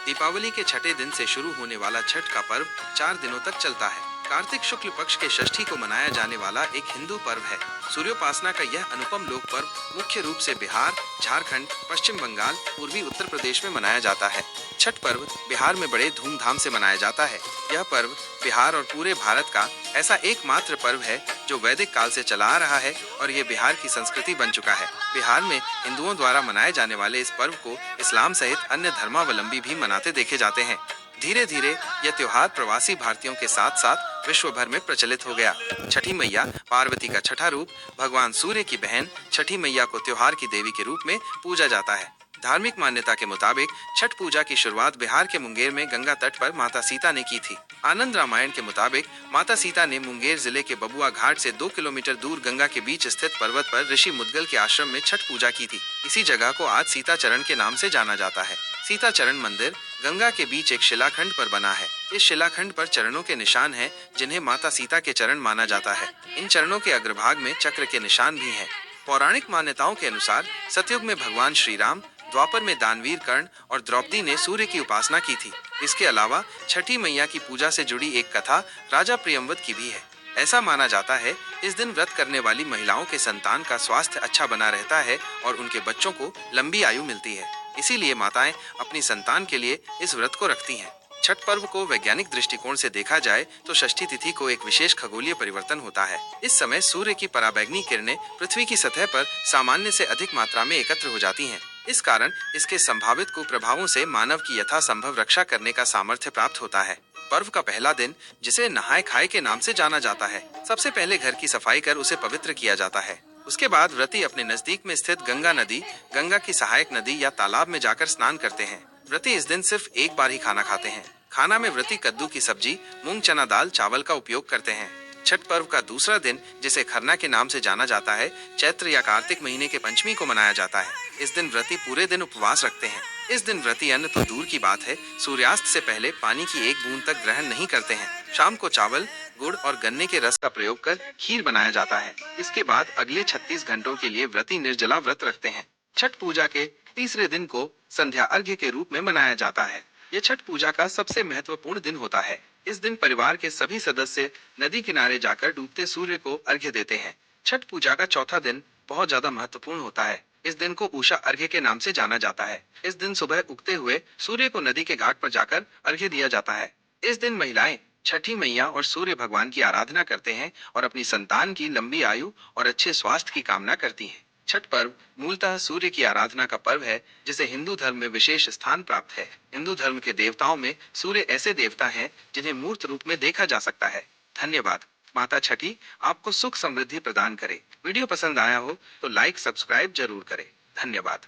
दीपावली के छठे दिन से शुरू होने वाला छठ का पर्व 4 दिनों तक चलता है। कार्तिक शुक्ल पक्ष के षष्ठी को मनाया जाने वाला एक हिंदू पर्व है। सूर्योपासना का यह अनुपम लोक पर्व मुख्य रूप से बिहार, झारखंड, पश्चिम बंगाल, पूर्वी उत्तर प्रदेश में मनाया जाता है। छठ पर्व बिहार में बड़े धूमधाम से मनाया जाता है। यह पर्व बिहार और पूरे भारत का ऐसा एकमात्र पर्व है जो वैदिक काल से चला आ रहा है और ये बिहार की संस्कृति बन चुका है। बिहार में हिंदुओं द्वारा मनाए जाने वाले इस पर्व को इस्लाम सहित अन्य धर्मावलंबी भी मनाते देखे जाते हैं। धीरे धीरे यह त्योहार प्रवासी भारतीयों के साथ साथ विश्व भर में प्रचलित हो गया। छठी मैया पार्वती का छठा रूप, भगवान सूर्य की बहन छठी मैया को त्योहार की देवी के रूप में पूजा जाता है। धार्मिक मान्यता के मुताबिक छठ पूजा की शुरुआत बिहार के मुंगेर में गंगा तट पर माता सीता ने की थी। आनंद रामायण के मुताबिक माता सीता ने मुंगेर जिले के बबुआ घाट से 2 किलोमीटर दूर गंगा के बीच स्थित पर्वत पर ऋषि मुद्गल के आश्रम में छठ पूजा की थी। इसी जगह को आज सीता चरण के नाम से जाना जाता है। सीता चरण मंदिर गंगा के बीच एक शिलाखंड पर बना है। इस शिलाखंड पर चरणों के निशान हैं, जिन्हें माता सीता के चरण माना जाता है। इन चरणों के अग्रभाग में चक्र के निशान भी हैं। पौराणिक मान्यताओं के अनुसार सतयुग में भगवान श्री राम, द्वापर में दानवीर कर्ण और द्रौपदी ने सूर्य की उपासना की थी। इसके अलावा छठी मैया की पूजा से जुड़ी एक कथा राजा प्रियंवद की भी है। ऐसा माना जाता है इस दिन व्रत करने वाली महिलाओं के संतान का स्वास्थ्य अच्छा बना रहता है और उनके बच्चों को लंबी आयु मिलती है। इसीलिए माताएं अपनी संतान के लिए इस व्रत को रखती हैं। छठ पर्व को वैज्ञानिक दृष्टिकोण से देखा जाए तो षष्ठी तिथि को एक विशेष खगोलीय परिवर्तन होता है। इस समय सूर्य की पराबैंगनी किरणें पृथ्वी की सतह पर सामान्य से अधिक मात्रा में एकत्र हो जाती हैं। इस कारण इसके संभावित कुप्रभावों से मानव की यथासंभव रक्षा करने का सामर्थ्य प्राप्त होता है। पर्व का पहला दिन, जिसे नहाय खाए के नाम से जाना जाता है, सबसे पहले घर की सफाई कर उसे पवित्र किया जाता है। उसके बाद व्रती अपने नजदीक में स्थित गंगा नदी, गंगा की सहायक नदी या तालाब में जाकर स्नान करते हैं। व्रती इस दिन सिर्फ एक बार ही खाना खाते हैं। खाना में व्रती कद्दू की सब्जी, मूंग चना दाल चावल का उपयोग करते हैं। छठ पर्व का दूसरा दिन, जिसे खरना के नाम से जाना जाता है, चैत्र या कार्तिक महीने के पंचमी को मनाया जाता है। इस दिन व्रती पूरे दिन उपवास रखते हैं। इस दिन व्रती अन्न तो दूर की बात है, सूर्यास्त से पहले पानी की एक बूंद तक ग्रहण नहीं करते हैं। शाम को चावल, गुड़ और गन्ने के रस का प्रयोग कर खीर बनाया जाता है। इसके बाद अगले 36 घंटों के लिए व्रती निर्जला व्रत रखते हैं। छठ पूजा के तीसरे दिन को संध्या अर्घ्य के रूप में मनाया जाता है। यह छठ पूजा का सबसे महत्वपूर्ण दिन होता है। इस दिन परिवार के सभी सदस्य नदी किनारे जाकर डूबते सूर्य को अर्घ्य देते हैं। छठ पूजा का चौथा दिन बहुत ज्यादा महत्वपूर्ण होता है। इस दिन को उषा अर्घ्य के नाम से जाना जाता है। इस दिन सुबह उगते हुए सूर्य को नदी के घाट पर जाकर अर्घ्य दिया जाता है। इस दिन महिलाएं छठी मैया और सूर्य भगवान की आराधना करते हैं और अपनी संतान की लंबी आयु और अच्छे स्वास्थ्य की कामना करती हैं। छठ पर्व मूलतः सूर्य की आराधना का पर्व है, जिसे हिंदू धर्म में विशेष स्थान प्राप्त है। हिंदू धर्म के देवताओं में सूर्य ऐसे देवता हैं जिन्हें मूर्त रूप में देखा जा सकता है। धन्यवाद। माता छठी आपको सुख समृद्धि प्रदान करे। वीडियो पसंद आया हो तो लाइक सब्सक्राइब जरूर करें। धन्यवाद।